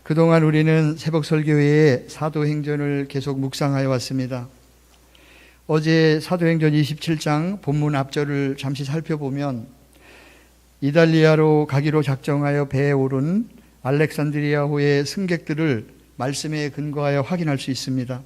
그동안 우리는 새벽설교회의 사도행전을 계속 묵상하여 왔습니다. 어제 사도행전 27장 본문 앞절을 잠시 살펴보면 이달리아로 가기로 작정하여 배에 오른 알렉산드리아호의 승객들을 말씀에 근거하여 확인할 수 있습니다.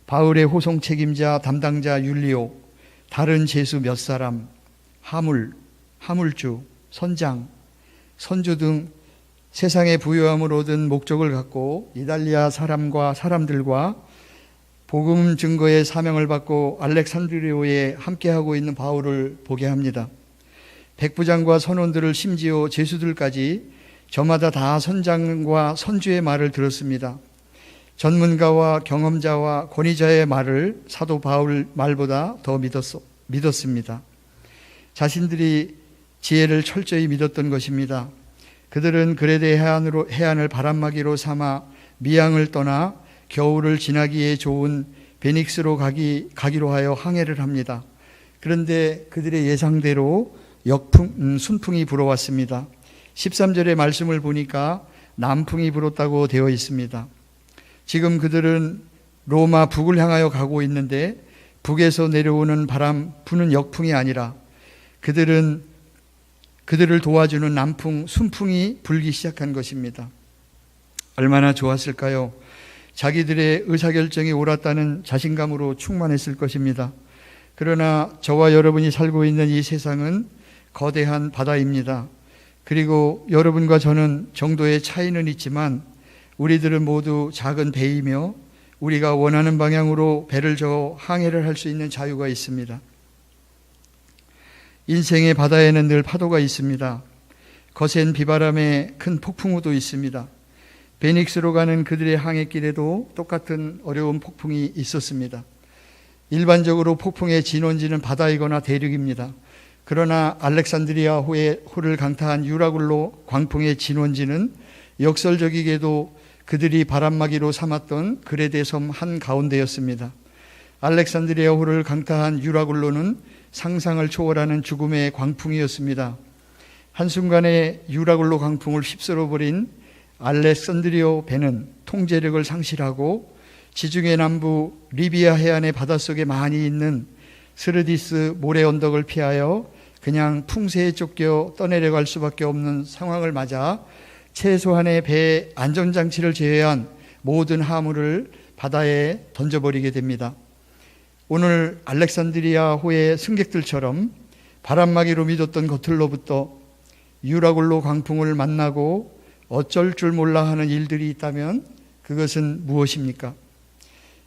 바울의 호송 책임자 담당자 율리오, 다른 제수 몇 사람, 하물주, 선장, 선주 등 세상의 부유함을 얻은 목적을 갖고 이달리아 사람들과 복음 증거의 사명을 받고 알렉산드리아에 함께하고 있는 바울을 보게 합니다. 백부장과 선원들을 심지어 제수들까지 저마다 다 선장과 선주의 말을 들었습니다. 전문가와 경험자와 권위자의 말을 사도 바울 말보다 더 믿었습니다. 자신들이 지혜를 철저히 믿었던 것입니다. 그들은 그레데 해안을 바람막이로 삼아 미양을 떠나 겨울을 지나기에 좋은 베닉스로 가기로 하여 항해를 합니다. 그런데 그들의 예상대로 순풍이 불어왔습니다. 13절의 말씀을 보니까 남풍이 불었다고 되어 있습니다. 지금 그들은 로마 북을 향하여 가고 있는데 북에서 내려오는 바람 부는 역풍이 아니라 그들을 도와주는 남풍, 순풍이 불기 시작한 것입니다. 얼마나 좋았을까요? 자기들의 의사결정이 옳았다는 자신감으로 충만했을 것입니다. 그러나 저와 여러분이 살고 있는 이 세상은 거대한 바다입니다. 그리고 여러분과 저는 정도의 차이는 있지만 우리들은 모두 작은 배이며 우리가 원하는 방향으로 배를 저어 항해를 할 수 있는 자유가 있습니다. 인생의 바다에는 늘 파도가 있습니다. 거센 비바람에 큰 폭풍우도 있습니다. 베닉스로 가는 그들의 항해길에도 똑같은 어려운 폭풍이 있었습니다. 일반적으로 폭풍의 진원지는 바다이거나 대륙입니다. 그러나 알렉산드리아 호를 강타한 유라굴로 광풍의 진원지는 역설적이게도 그들이 바람막이로 삼았던 그레데 섬 한가운데였습니다. 알렉산드리아 호를 강타한 유라굴로는 상상을 초월하는 죽음의 광풍이었습니다. 한순간에 유라굴로 광풍을 휩쓸어버린 알렉산드리아 배는 통제력을 상실하고 지중해 남부 리비아 해안의 바닷속에 많이 있는 스르디스 모래 언덕을 피하여 그냥 풍세에 쫓겨 떠내려갈 수밖에 없는 상황을 맞아 최소한의 배의 안전장치를 제외한 모든 화물을 바다에 던져버리게 됩니다. 오늘 알렉산드리아 호의 승객들처럼 바람막이로 믿었던 것들로부터 유라굴로 광풍을 만나고 어쩔 줄 몰라 하는 일들이 있다면 그것은 무엇입니까?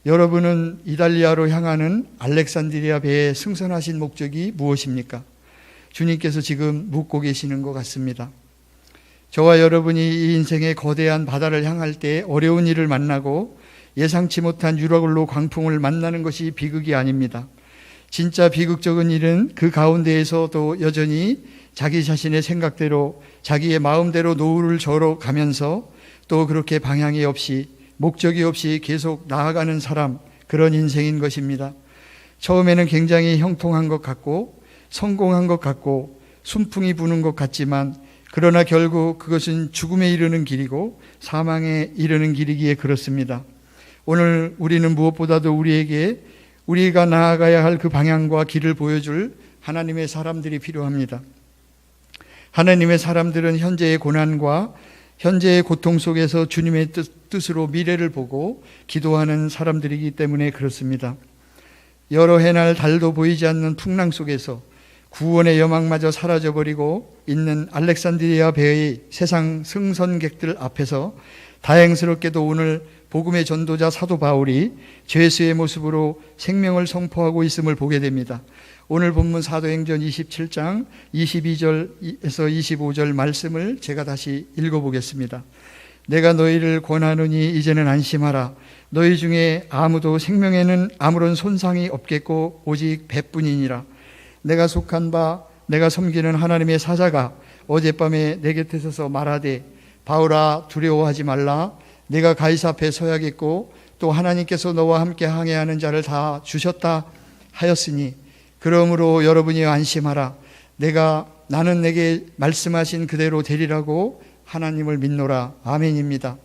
여러분은 이달리아로 향하는 알렉산드리아 배에 승선하신 목적이 무엇입니까? 주님께서 지금 묻고 계시는 것 같습니다. 저와 여러분이 이 인생의 거대한 바다를 향할 때 어려운 일을 만나고 예상치 못한 유라굴로 광풍을 만나는 것이 비극이 아닙니다. 진짜 비극적인 일은 그 가운데에서도 여전히 자기 자신의 생각대로 자기의 마음대로 노을을 저러 가면서 또 그렇게 방향이 없이 목적이 없이 계속 나아가는 사람, 그런 인생인 것입니다. 처음에는 굉장히 형통한 것 같고 성공한 것 같고 순풍이 부는 것 같지만 그러나 결국 그것은 죽음에 이르는 길이고 사망에 이르는 길이기에 그렇습니다. 오늘 우리는 무엇보다도 우리가 나아가야 할 그 방향과 길을 보여줄 하나님의 사람들이 필요합니다. 하나님의 사람들은 현재의 고난과 현재의 고통 속에서 주님의 뜻으로 미래를 보고 기도하는 사람들이기 때문에 그렇습니다. 여러 해날 달도 보이지 않는 풍랑 속에서 구원의 여망마저 사라져버리고 있는 알렉산드리아 배의 세상 승선객들 앞에서 다행스럽게도 오늘 복음의 전도자 사도 바울이 죄수의 모습으로 생명을 선포하고 있음을 보게 됩니다. 오늘 본문 사도행전 27장 22절에서 25절 말씀을 제가 다시 읽어보겠습니다. 내가 너희를 권하노니 이제는 안심하라. 너희 중에 아무도 생명에는 아무런 손상이 없겠고 오직 배뿐이니라. 내가 속한 바 내가 섬기는 하나님의 사자가 어젯밤에 내 곁에 서서 말하되 바울아 두려워하지 말라. 내가 가이사 앞에 서야겠고 또 하나님께서 너와 함께 항해하는 자를 다 주셨다 하였으니 그러므로 여러분이 안심하라. 나는 내게 말씀하신 그대로 되리라고 하나님을 믿노라. 아멘입니다.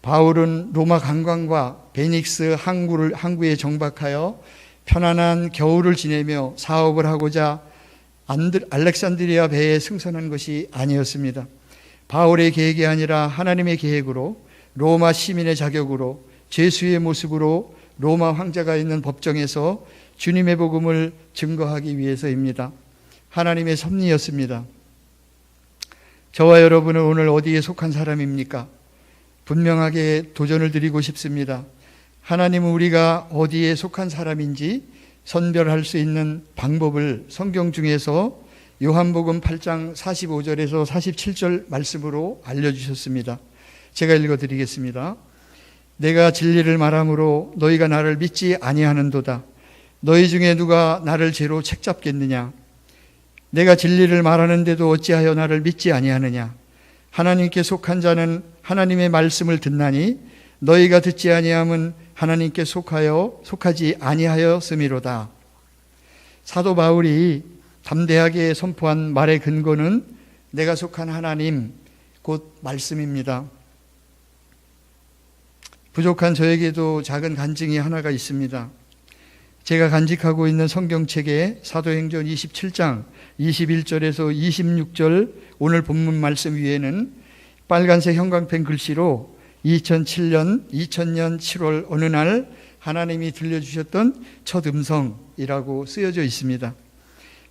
바울은 로마 관광과 베닉스 항구에 정박하여 편안한 겨울을 지내며 사업을 하고자 알렉산드리아 배에 승선한 것이 아니었습니다. 바울의 계획이 아니라 하나님의 계획으로 로마 시민의 자격으로 죄수의 모습으로 로마 황제가 있는 법정에서 주님의 복음을 증거하기 위해서입니다. 하나님의 섭리였습니다. 저와 여러분은 오늘 어디에 속한 사람입니까? 분명하게 도전을 드리고 싶습니다. 하나님은 우리가 어디에 속한 사람인지 선별할 수 있는 방법을 성경 중에서 요한복음 8장 45절에서 47절 말씀으로 알려주셨습니다. 제가 읽어드리겠습니다. 내가 진리를 말함으로 너희가 나를 믿지 아니하는도다. 너희 중에 누가 나를 죄로 책잡겠느냐? 내가 진리를 말하는데도 어찌하여 나를 믿지 아니하느냐? 하나님께 속한 자는 하나님의 말씀을 듣나니 너희가 듣지 아니함은 하나님께 속하지 아니하였음이로다. 사도 바울이 담대하게 선포한 말의 근거는 내가 속한 하나님, 곧 말씀입니다. 부족한 저에게도 작은 간증이 하나가 있습니다. 제가 간직하고 있는 성경책에 사도행전 27장 21절에서 26절 오늘 본문 말씀 위에는 빨간색 형광펜 글씨로 2000년 7월 어느 날 하나님이 들려주셨던 첫 음성이라고 쓰여져 있습니다.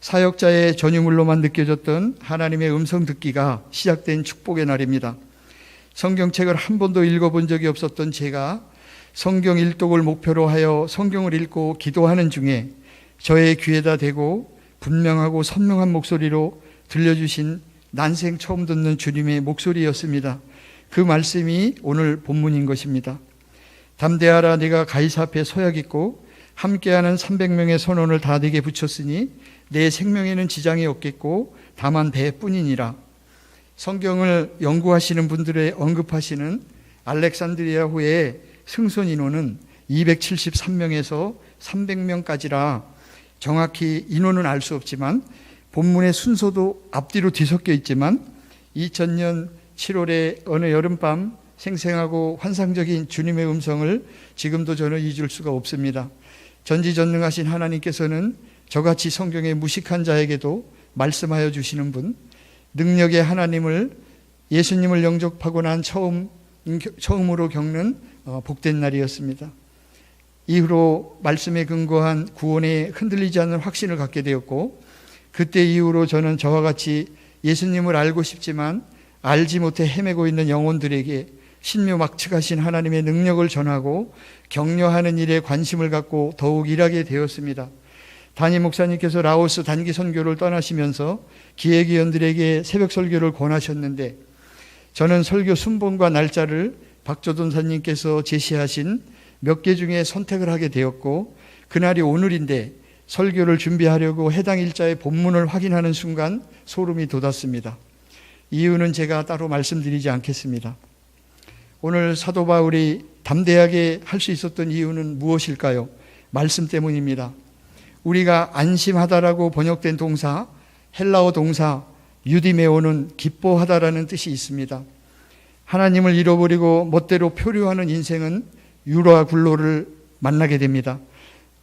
사역자의 전유물로만 느껴졌던 하나님의 음성 듣기가 시작된 축복의 날입니다. 성경책을 한 번도 읽어본 적이 없었던 제가 성경 일독을 목표로 하여 성경을 읽고 기도하는 중에 저의 귀에다 대고 분명하고 선명한 목소리로 들려주신 난생 처음 듣는 주님의 목소리였습니다. 그 말씀이 오늘 본문인 것입니다. 담대하라, 네가 가이사 앞에 서야겠고 함께하는 300명의 선원을 다 네게 붙였으니 내 생명에는 지장이 없겠고 다만 배뿐이니라. 성경을 연구하시는 분들의 언급하시는 알렉산드리아 후에 승선 인원은 273명에서 300명까지라 정확히 인원은 알 수 없지만 본문의 순서도 앞뒤로 뒤섞여 있지만 2000년 7월의 어느 여름밤 생생하고 환상적인 주님의 음성을 지금도 저는 잊을 수가 없습니다. 전지전능하신 하나님께서는 저같이 성경에 무식한 자에게도 말씀하여 주시는 분, 능력의 하나님을, 예수님을 영접하고 난 처음으로 겪는 복된 날이었습니다. 이후로 말씀에 근거한 구원에 흔들리지 않는 확신을 갖게 되었고, 그때 이후로 저는 저와 같이 예수님을 알고 싶지만 알지 못해 헤매고 있는 영혼들에게 신묘막측하신 하나님의 능력을 전하고 격려하는 일에 관심을 갖고 더욱 일하게 되었습니다. 담임 목사님께서 라오스 단기 선교를 떠나시면서 기획위원들에게 새벽 설교를 권하셨는데 저는 설교 순번과 날짜를 박조돈 선님께서 제시하신 몇 개 중에 선택을 하게 되었고, 그날이 오늘인데 설교를 준비하려고 해당 일자의 본문을 확인하는 순간 소름이 돋았습니다. 이유는 제가 따로 말씀드리지 않겠습니다. 오늘 사도 바울이 담대하게 할 수 있었던 이유는 무엇일까요? 말씀 때문입니다. 우리가 안심하다라고 번역된 동사, 헬라어 동사 유디메오는 기뻐하다라는 뜻이 있습니다. 하나님을 잃어버리고 멋대로 표류하는 인생은 유라 굴로를 만나게 됩니다.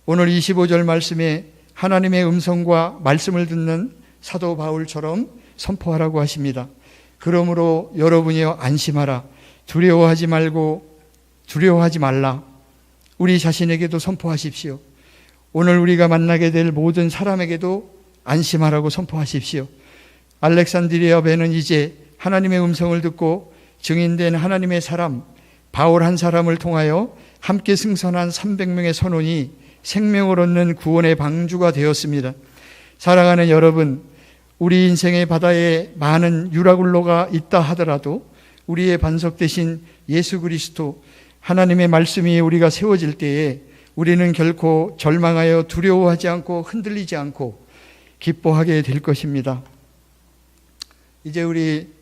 오늘 25절 말씀에 하나님의 음성과 말씀을 듣는 사도 바울처럼 선포하라고 하십니다. 그러므로 여러분이여 안심하라. 두려워하지 말라. 우리 자신에게도 선포하십시오. 오늘 우리가 만나게 될 모든 사람에게도 안심하라고 선포하십시오. 알렉산드리아 배는 이제 하나님의 음성을 듣고 증인된 하나님의 사람 바울 한 사람을 통하여 함께 승선한 300명의 선원이 생명을 얻는 구원의 방주가 되었습니다. 사랑하는 여러분, 우리 인생의 바다에 많은 유라굴로가 있다 하더라도 우리의 반석 대신 예수 그리스도 하나님의 말씀이 우리가 세워질 때에 우리는 결코 절망하여 두려워하지 않고 흔들리지 않고 기뻐하게 될 것입니다. 이제 우리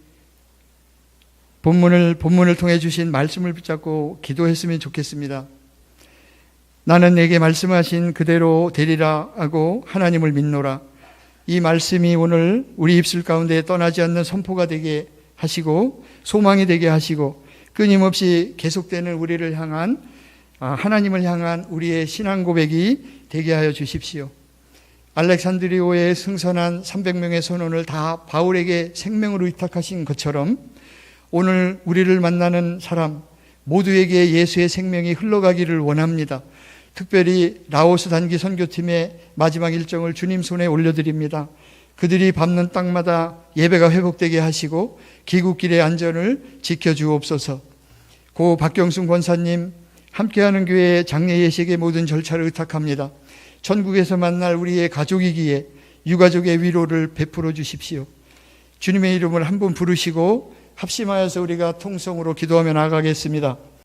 본문을 통해 주신 말씀을 붙잡고 기도했으면 좋겠습니다. 나는 내게 말씀하신 그대로 되리라 하고 하나님을 믿노라. 이 말씀이 오늘 우리 입술 가운데 떠나지 않는 선포가 되게 하시고 소망이 되게 하시고 끊임없이 계속되는 우리를 향한 하나님을 향한 우리의 신앙 고백이 되게 하여 주십시오. 알렉산드리오의 승선한 300명의 선원을 다 바울에게 생명으로 위탁하신 것처럼 오늘 우리를 만나는 사람 모두에게 예수의 생명이 흘러가기를 원합니다. 특별히 라오스 단기 선교팀의 마지막 일정을 주님 손에 올려드립니다. 그들이 밟는 땅마다 예배가 회복되게 하시고 귀국길의 안전을 지켜주옵소서. 고 박경순 권사님, 함께하는 교회의 장례 예식의 모든 절차를 의탁합니다. 천국에서 만날 우리의 가족이기에 유가족의 위로를 베풀어 주십시오. 주님의 이름을 한 번 부르시고 합심하여서 우리가 통성으로 기도하며 나아가겠습니다.